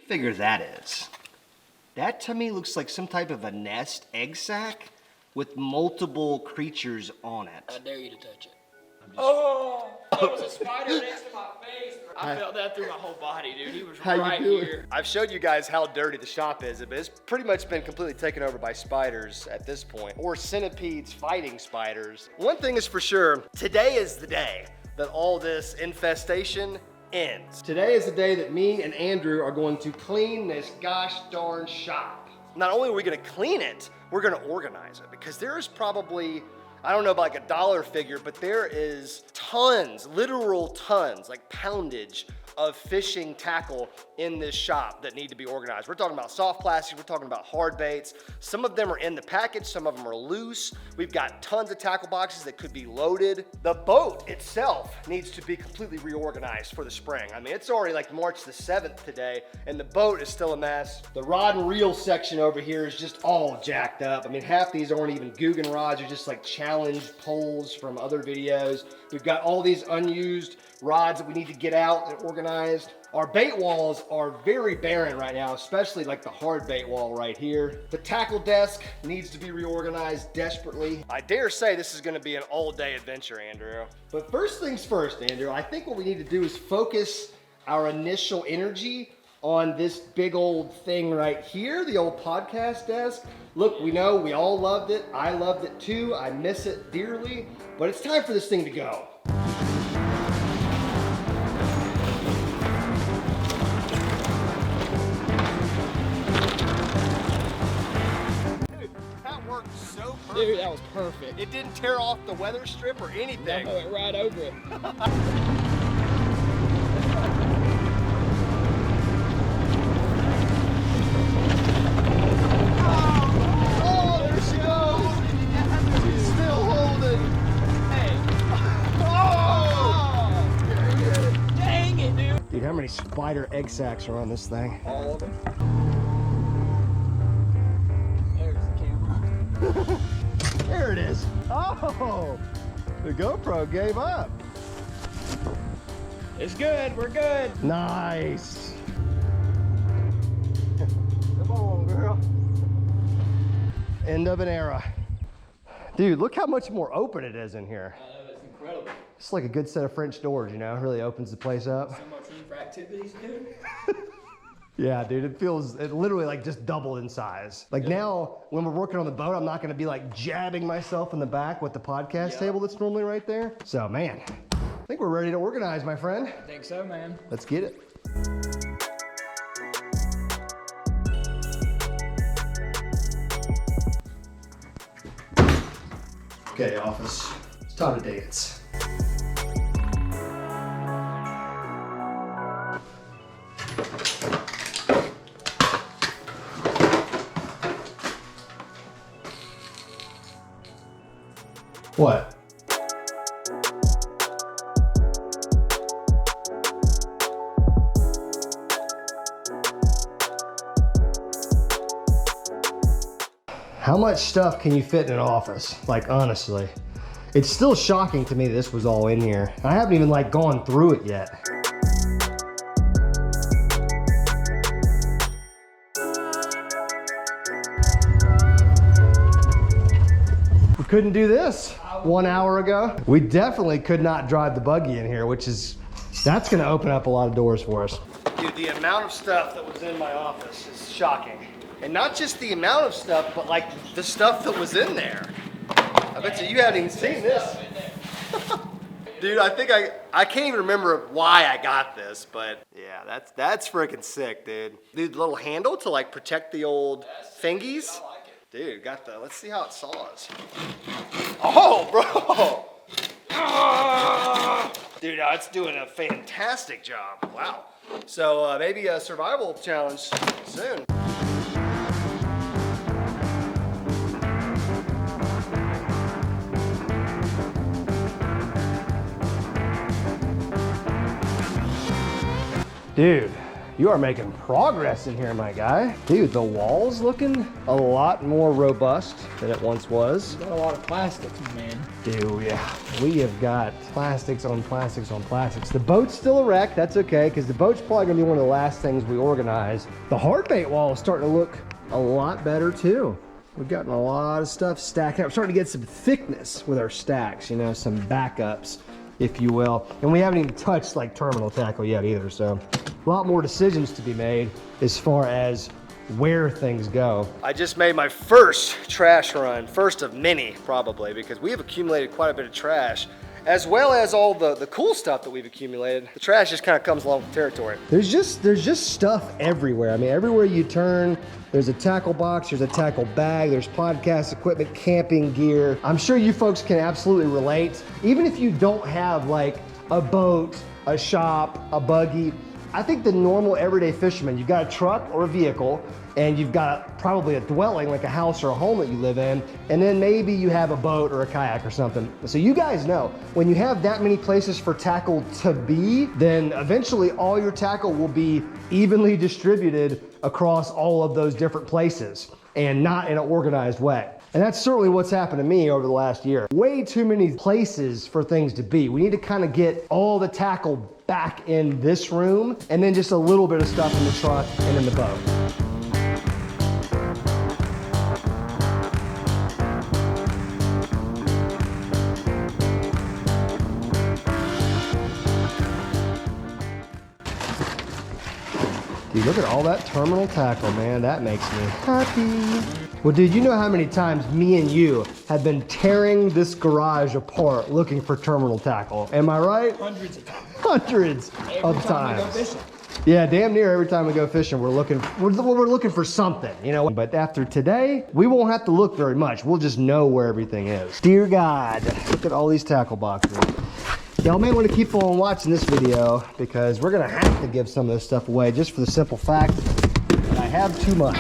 figure that is? That to me looks like some type of a nest egg sac with multiple creatures on it. I dare you to touch it. Oh, there was a spider next to my face. I felt that through my whole body, dude. He was right here. I've showed you guys how dirty the shop is, but it's pretty much been completely taken over by spiders at this point, or centipedes fighting spiders. One thing is for sure, today is the day that all this infestation ends. Today is the day that me and Andrew are going to clean this gosh darn shop. Not only are we gonna clean it, we're gonna organize it, because there is probably, I don't know about like a dollar figure, but there is tons, literal tons, like poundage of fishing tackle in this shop that need to be organized. We're talking about soft plastics, we're talking about hard baits. Some of them are in the package, some of them are loose. We've got tons of tackle boxes that could be loaded. The boat itself needs to be completely reorganized for the spring. I mean, it's already like March the 7th today, and the boat is still a mess. The rod and reel section over here is just all jacked up. I mean, half these aren't even Guggen rods, they're just like challenge poles from other videos. We've got all these unused rods that we need to get out and organized. Our bait walls are very barren right now, especially like the hard bait wall right here. The tackle desk needs to be reorganized desperately. I dare say this is gonna be an all-day adventure, Andrew. But first things first, Andrew, I think what we need to do is focus our initial energy on this big old thing right here, the old podcast desk. Look, we know we all loved it. I loved it too. I miss it dearly, but it's time for this thing to go. Dude, that was perfect. It didn't tear off the weather strip or anything. I went right over it. Oh, there she goes. She's still holding. Hey. Oh! Dang it, dude. Dude, how many spider egg sacs are on this thing? All of them. There's the camera. There it is. Oh, the GoPro gave up. It's good. We're good. Nice. Come on, girl. End of an era. Dude, look how much more open it is in here. I know, it's incredible. It's like a good set of French doors, you know? It really opens the place up. So much room for activities, dude. Yeah, dude, it literally like just doubled in size. Like now, when we're working on the boat, I'm not gonna be like jabbing myself in the back with the podcast table that's normally right there. So man, I think we're ready to organize, my friend. I think so, man. Let's get it. Okay, office, it's time to dance. What? How much stuff can you fit in an office? Like, honestly. It's still shocking to me this was all in here. I haven't even like gone through it yet. We couldn't do this 1 hour ago. We definitely could not drive the buggy in here, that's gonna open up a lot of doors for us. Dude, the amount of stuff that was in my office is shocking. And not just the amount of stuff, but like the stuff that was in there. I bet you haven't even seen this. Dude, I think I can't even remember why I got this, but yeah, that's freaking sick, dude. Dude, the little handle to like protect the old fingies. I like it. Dude, let's see how it saws. Oh, bro. Dude, it's doing a fantastic job. Wow. So maybe a survival challenge soon. Dude, You are making progress in here, my guy. Dude, the wall's looking a lot more robust than it once was. Got a lot of plastics, man. Dude, yeah. We have got plastics on plastics on plastics. The boat's still a wreck, that's okay, because the boat's probably gonna be one of the last things we organize. The hard bait wall is starting to look a lot better too. We've gotten a lot of stuff stacked up. We're starting to get some thickness with our stacks, you know, some backups, if you will. And we haven't even touched like terminal tackle yet either, so a lot more decisions to be made as far as where things go. I just made my first trash run, first of many probably, because we have accumulated quite a bit of trash, as well as all the cool stuff that we've accumulated. The trash just kind of comes along with the territory. There's just stuff everywhere. I mean, everywhere you turn, there's a tackle box, there's a tackle bag, there's podcast equipment, camping gear. I'm sure you folks can absolutely relate. Even if you don't have like a boat, a shop, a buggy, I think the normal everyday fisherman, you've got a truck or a vehicle, and you've got probably a dwelling, like a house or a home that you live in, and then maybe you have a boat or a kayak or something. So you guys know, when you have that many places for tackle to be, then eventually all your tackle will be evenly distributed across all of those different places, and not in an organized way. And that's certainly what's happened to me over the last year. Way too many places for things to be. We need to kind of get all the tackle back in this room, and then just a little bit of stuff in the truck and in the boat. Dude, look at all that terminal tackle, man. That makes me happy. Well, dude, you know how many times me and you have been tearing this garage apart looking for terminal tackle. Am I right? Hundreds of times. Hundreds of times. We go fishing. Yeah, damn near every time we go fishing, we're looking for something, you know? But after today, we won't have to look very much. We'll just know where everything is. Dear God, look at all these tackle boxes. Y'all may want to keep on watching this video because we're gonna have to give some of this stuff away just for the simple fact that I have too much.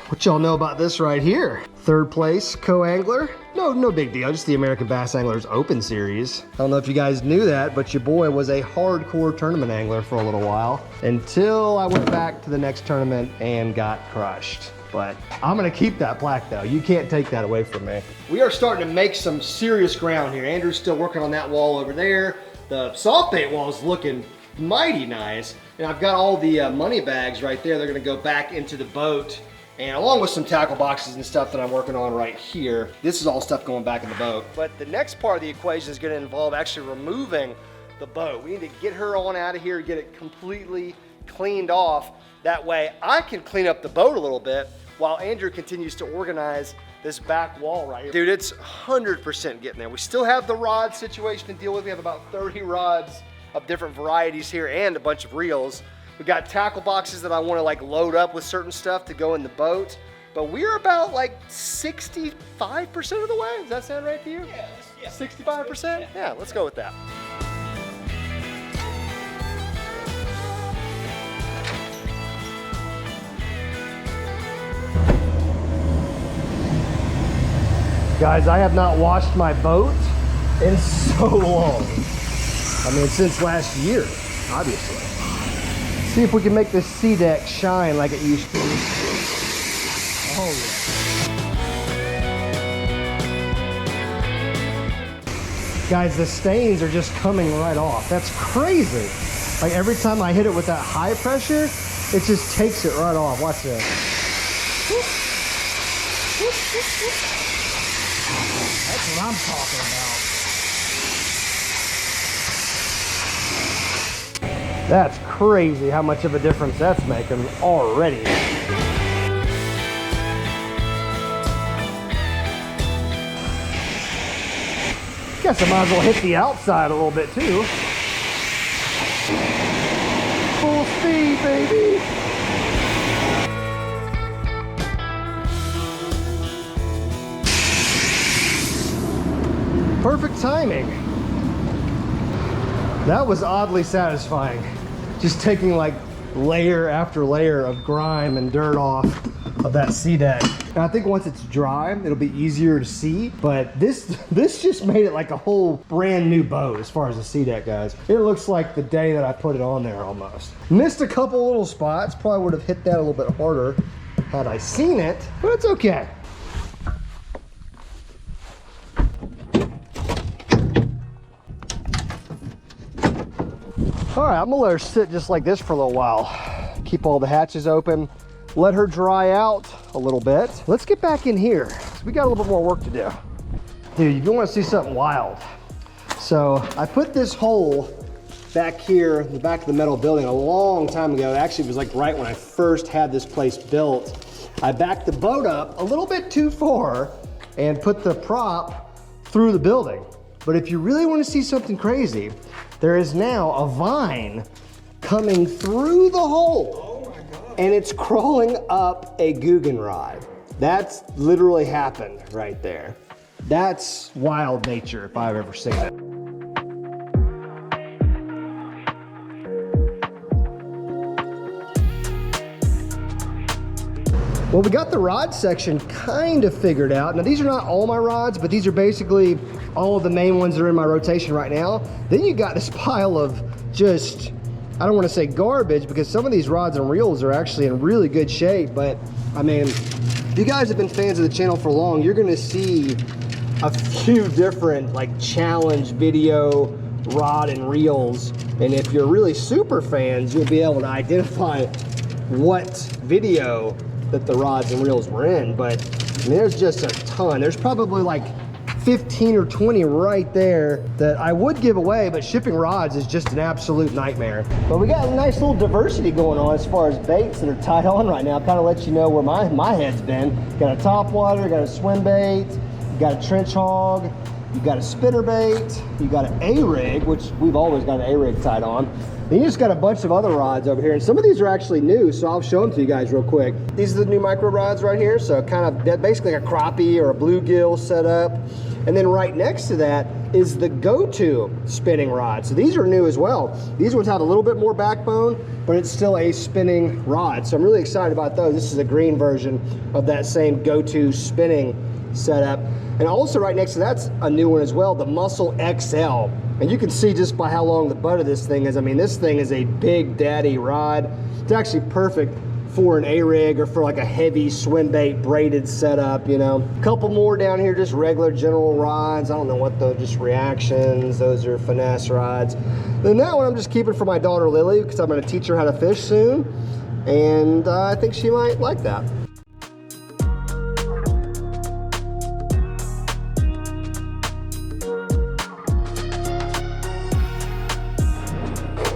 What y'all know about this right here? Third place co-angler. No big deal, just the American Bass Anglers Open Series. I don't know if you guys knew that, but your boy was a hardcore tournament angler for a little while until I went back to the next tournament and got crushed. But I'm gonna keep that plaque though. You can't take that away from me. We are starting to make some serious ground here. Andrew's still working on that wall over there. The soft bait wall is looking mighty nice. And I've got all the money bags right there. They're gonna go back into the boat, and along with some tackle boxes and stuff that I'm working on right here. This is all stuff going back in the boat. But the next part of the equation is gonna involve actually removing the boat. We need to get her on out of here, get it completely cleaned off. That way I can clean up the boat a little bit while Andrew continues to organize this back wall right here. Dude, it's 100% getting there. We still have the rod situation to deal with. We have about 30 rods of different varieties here and a bunch of reels. We've got tackle boxes that I want to like load up with certain stuff to go in the boat. But we're about like 65% of the way. Does that sound right to you? Yeah. 65%? Yeah, let's go with that. Guys, I have not washed my boat in so long. I mean, since last year, obviously. See if we can make this sea deck shine like it used to. Oh yeah. Guys, the stains are just coming right off. That's crazy. Like every time I hit it with that high pressure, it just takes it right off. Watch this. That's what I'm talking about. That's crazy how much of a difference that's making already. Guess I might as well hit the outside a little bit too. Full speed, baby. Perfect timing. That was oddly satisfying. Just taking like layer after layer of grime and dirt off of that sea deck. And I think once it's dry, it'll be easier to see, but this just made it like a whole brand new boat as far as the sea deck goes. It looks like the day that I put it on there almost. Missed a couple little spots, probably would have hit that a little bit harder had I seen it, but it's okay. All right, I'm gonna let her sit just like this for a little while. Keep all the hatches open, let her dry out a little bit. Let's get back in here. We got a little bit more work to do. Dude, you wanna see something wild. So I put this hole back here in the back of the metal building a long time ago. Actually, it was like right when I first had this place built. I backed the boat up a little bit too far and put the prop through the building. But if you really wanna see something crazy, there is now a vine coming through the hole. Oh my God. And it's crawling up a Guggen rod. That's literally happened right there. That's wild nature if I've ever seen it. Well, we got the rod section kind of figured out. Now, these are not all my rods, but these are basically all of the main ones that are in my rotation right now. Then you got this pile of just, I don't want to say garbage, because some of these rods and reels are actually in really good shape. But I mean, if you guys have been fans of the channel for long, you're going to see a few different like challenge video rod and reels. And if you're really super fans, you'll be able to identify what video that the rods and reels were in. But I mean, there's just a ton. There's probably like 15 or 20 right there that I would give away, but shipping rods is just an absolute nightmare. But we got a nice little diversity going on as far as baits that are tied on right now. Kind of let you know where my head's been. Got a topwater, got a swim bait, you got a trench hog, you got a spinner bait, you got an A-rig, which we've always got an A-rig tied on. Then you just got a bunch of other rods over here, and some of these are actually new, so I'll show them to you guys real quick. These are the new micro rods right here, so kind of basically like a crappie or a bluegill setup. And then right next to that is the go-to spinning rod. So these are new as well. These ones have a little bit more backbone, but it's still a spinning rod. So I'm really excited about those. This is a green version of that same go-to spinning setup. And also right next to that's a new one as well, the Muscle XL. And you can see just by how long the butt of this thing is. I mean, this thing is a big daddy rod. It's actually perfect for an A-rig or for like a heavy swim bait braided setup, you know. A couple more down here, just regular general rods. I don't know what those, just reactions. Those are finesse rods. Then that one I'm just keeping for my daughter Lily, because I'm gonna teach her how to fish soon. And I think she might like that.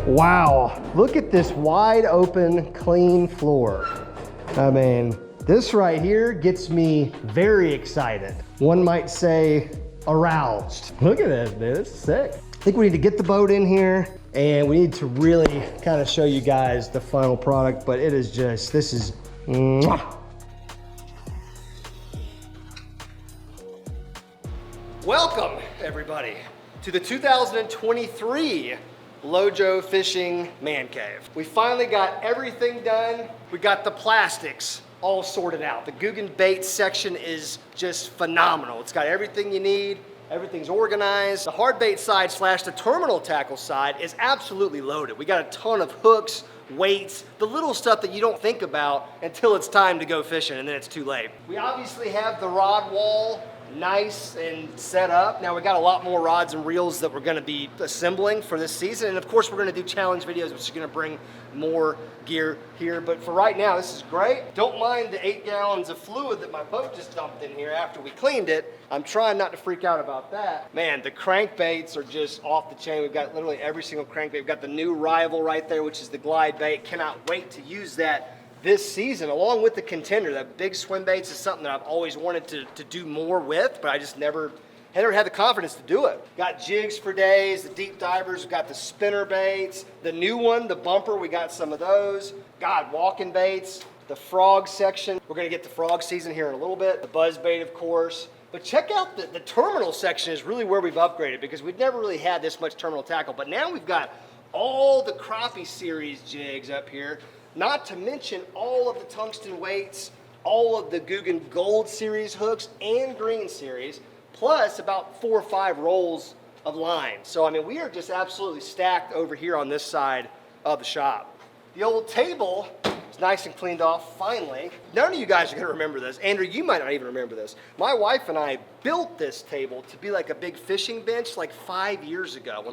Wow, look at this wide open, clean floor. I mean, this right here gets me very excited. One might say aroused. Look at this, dude, it's sick. I think we need to get the boat in here and we need to really kind of show you guys the final product, but it is just, this is mwah. Welcome, everybody, to the 2023 LOJO Fishing Man Cave. We finally got everything done. We got the plastics all sorted out. The Guggen bait section is just phenomenal. It's got everything you need. Everything's organized. The hard bait side / the terminal tackle side is absolutely loaded. We got a ton of hooks, weights, the little stuff that you don't think about until it's time to go fishing and then it's too late. We obviously have the rod wall nice and set up. Now we got a lot more rods and reels that we're gonna be assembling for this season. And of course we're gonna do challenge videos, which is gonna bring more gear here. But for right now, this is great. Don't mind the 8 gallons of fluid that my boat just dumped in here after we cleaned it. I'm trying not to freak out about that. Man, the crankbaits are just off the chain. We've got literally every single crankbait. We've got the new rival right there, which is the glide bait. Cannot wait to use that this season, along with the contender. That big swim baits is something that I've always wanted to do more with, but I just never had the confidence to do it. Got jigs for days, the deep divers, we've got the spinner baits, the new one, the bumper, we got some of those. God, walking baits, the frog section. We're gonna get the frog season here in a little bit. The buzz bait, of course. But check out the terminal section is really where we've upgraded, because we've never really had this much terminal tackle, but now we've got all the Crappie Series jigs up here, not to mention all of the tungsten weights, all of the Guggen Gold Series hooks and Green Series, plus about 4 or 5 rolls of line. So I mean, we are just absolutely stacked over here on this side of the shop. The old table is nice and cleaned off, finally. None of you guys are gonna remember this. Andrew, you might not even remember this. My wife and I built this table to be like a big fishing bench like 5 years ago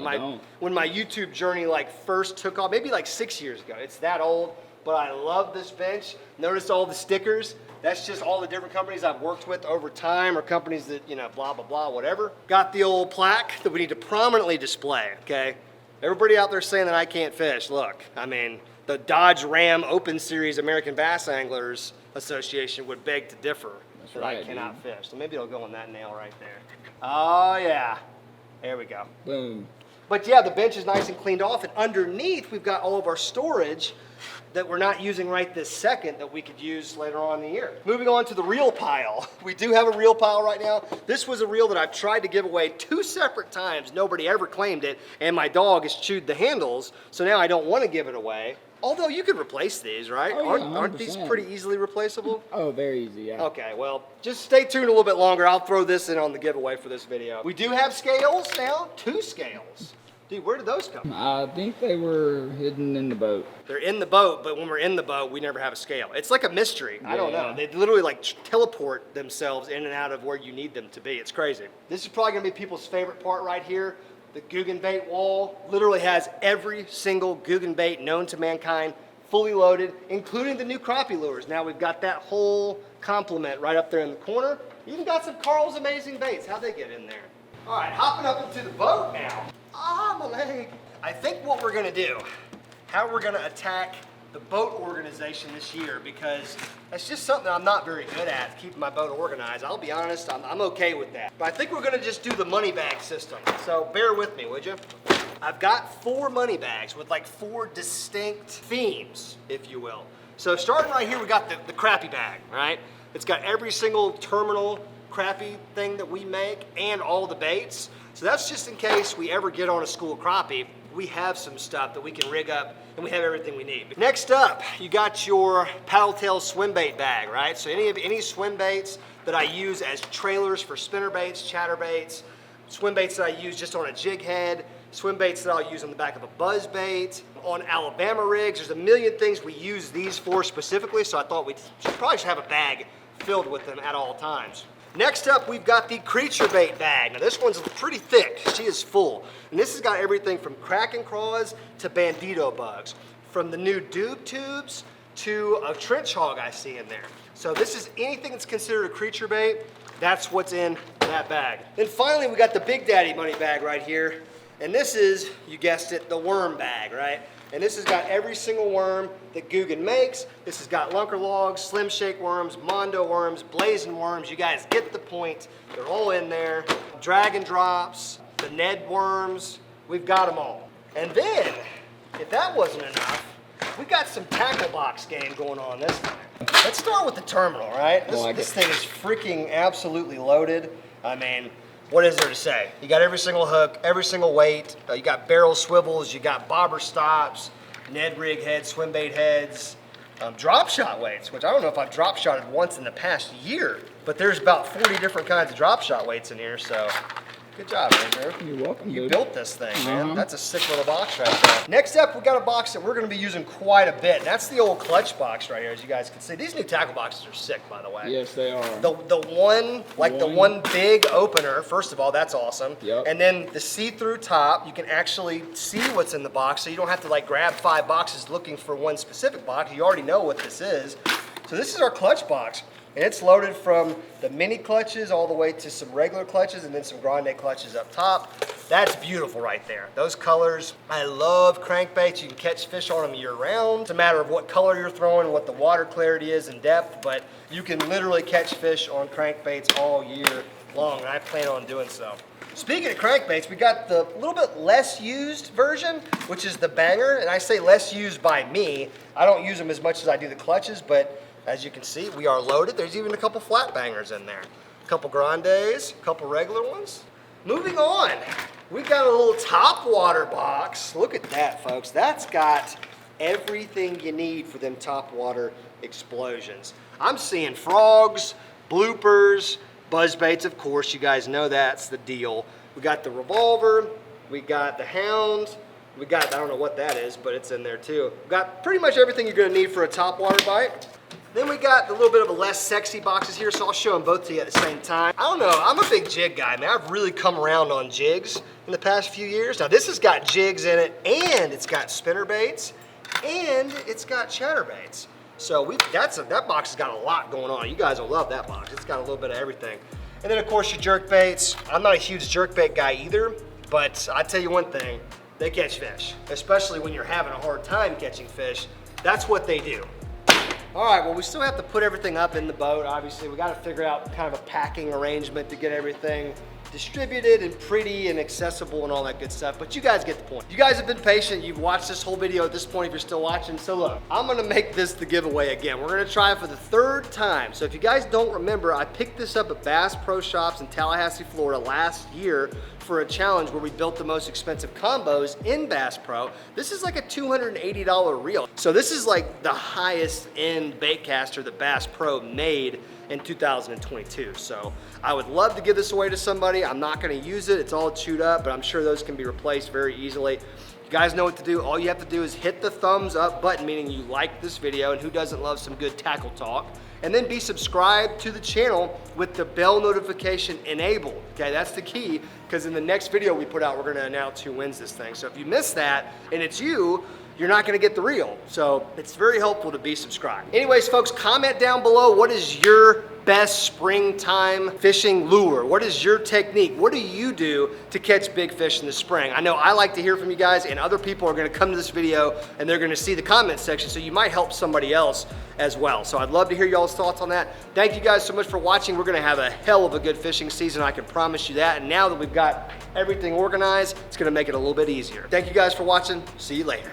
when my YouTube journey like first took off, maybe like 6 years ago. It's that old, but I love this bench. Notice all the stickers. That's just all the different companies I've worked with over time, or companies that, you know, blah, blah, blah, whatever. Got the old plaque that we need to prominently display, okay? Everybody out there saying that I can't fish, look, I mean, the Dodge Ram Open Series American Bass Anglers Association would beg to differ that I cannot fish. So maybe it'll go on that nail right there. Oh yeah, there we go. Boom. But yeah, the bench is nice and cleaned off, and underneath we've got all of our storage that we're not using right this second that we could use later on in the year. Moving on to the reel pile. We do have a reel pile right now. This was a reel that I've tried to give away 2 separate times. Nobody ever claimed it, and my dog has chewed the handles, so now I don't want to give it away. Although you could replace these, right? Oh, yeah, aren't these pretty easily replaceable? Oh, very easy, yeah. Okay, well, just stay tuned a little bit longer. I'll throw this in on the giveaway for this video. We do have scales now, 2 scales. Dude, where did those come from? I think they were hidden in the boat. They're in the boat, but when we're in the boat, we never have a scale. It's like a mystery. I don't know. Yeah. They literally like teleport themselves in and out of where you need them to be. It's crazy. This is probably gonna be people's favorite part right here. The Guggen bait wall literally has every single Guggen bait known to mankind fully loaded, including the new crappie lures. Now we've got that whole complement right up there in the corner. Even got some Carl's Amazing Baits. How'd they get in there? All right, hopping up into the boat now. Ah, my leg. I think what we're gonna do, how we're gonna attack the boat organization this year, because that's just something I'm not very good at, keeping my boat organized. I'll be honest, I'm okay with that. But I think we're gonna just do the money bag system. So bear with me, would you? I've got 4 money bags with like 4 distinct themes, if you will. So starting right here, we got the crappie bag, right? It's got every single terminal crappie thing that we make and all the baits. So that's just in case we ever get on a school crappie, we have some stuff that we can rig up and we have everything we need. Next up, you got your paddle tail swim bait bag, right? So any swim baits that I use as trailers for spinner baits, chatter baits, swim baits that I use just on a jig head, swim baits that I'll use on the back of a buzz bait, on Alabama rigs. There's a million things we use these for specifically, so I thought we should probably have a bag filled with them at all times. Next up, we've got the creature bait bag. Now this one's pretty thick, she is full. And this has got everything from Kraken craws to bandito bugs. From the new doob tubes to a trench hog I see in there. So this is anything that's considered a creature bait, that's what's in that bag. Then finally, we got the Big Daddy money bag right here. And this is, you guessed it, the worm bag, right? And this has got every single worm that Guggen makes. This has got lunker logs, slim shake worms, mondo worms, blazing worms. You guys get the point. They're all in there. Dragon drops, the Ned worms, we've got them all. And then, if that wasn't enough, we got some tackle box game going on this time. Let's start with the terminal, right? This thing is freaking absolutely loaded. I mean, what is there to say? You got every single hook, every single weight. You got barrel swivels, you got bobber stops, Ned rig heads, swim bait heads, drop shot weights, which I don't know if I've drop shotted once in the past year, but there's about 40 different kinds of drop shot weights in here, so good job, Andrew. You're welcome, You dude. built this thing, man. That's a sick little box right there. Next up, we got a box that we're gonna be using quite a bit. That's the old clutch box right here, as you guys can see. These new tackle boxes are sick, by the way. Yes, they are. The one big opener, first of all, that's awesome. Yep. And then the see-through top, you can actually see what's in the box, so you don't have to like grab 5 boxes looking for one specific box. You already know what this is. So this is our clutch box. And it's loaded from the mini clutches all the way to some regular clutches and then some grande clutches up top. That's beautiful right there. Those colors, I love crankbaits. You can catch fish on them year round. It's a matter of what color you're throwing, what the water clarity is in depth, but you can literally catch fish on crankbaits all year long, and I plan on doing so. Speaking of crankbaits, we got the little bit less used version, which is the Banger, and I say less used by me. I don't use them as much as I do the clutches, but as you can see, we are loaded. There's even a couple flat bangers in there. A couple grandes, a couple regular ones. Moving on, We got a little top water box. Look at that, folks. That's got everything you need for them top water explosions. I'm seeing frogs, bloopers, buzz baits, of course. You guys know that's the deal. We got the revolver, we got the hound, we got, I don't know what that is, but it's in there too. We got pretty much everything you're gonna need for a top water bite. Then we got the little bit of a less sexy boxes here, so I'll show them both to you at the same time. I don't know, I'm a big jig guy, man. I've really come around on jigs in the past few years. Now this has got jigs in it, and it's got spinner baits, and it's got chatterbaits. So that box has got a lot going on. You guys will love that box. It's got a little bit of everything. And then of course your jerk baits. I'm not a huge jerk bait guy either, but I tell you one thing, they catch fish. Especially when you're having a hard time catching fish. That's what they do. All right, well, we still have to put everything up in the boat. Obviously, we got to figure out kind of a packing arrangement to get everything distributed and pretty and accessible and all that good stuff, but you guys get the point. You guys have been patient. You've watched this whole video at this point if you're still watching. So look, I'm gonna make this the giveaway again. We're gonna try it for the third time. So if you guys don't remember, I picked this up at Bass Pro Shops in Tallahassee, Florida last year for a challenge where we built the most expensive combos in Bass Pro. This is like a $280 reel. So this is like the highest end bait caster that Bass Pro made in 2022. So I would love to give this away to somebody. I'm not gonna use it, it's all chewed up, but I'm sure those can be replaced very easily. You guys know what to do. All you have to do is hit the thumbs up button, meaning you like this video, and who doesn't love some good tackle talk? And then be subscribed to the channel with the bell notification enabled. Okay, that's the key, because in the next video we put out, we're gonna announce who wins this thing. So if you miss that, and it's you, you're not gonna get the reel. So it's very helpful to be subscribed. Anyways, folks, comment down below, what is your best springtime fishing lure? What is your technique? What do you do to catch big fish in the spring? I know I like to hear from you guys, and other people are gonna come to this video and they're gonna see the comment section, so you might help somebody else as well. So I'd love to hear y'all's thoughts on that. Thank you guys so much for watching. We're gonna have a hell of a good fishing season, I can promise you that. And now that we've got everything organized, it's gonna make it a little bit easier. Thank you guys for watching. See you later.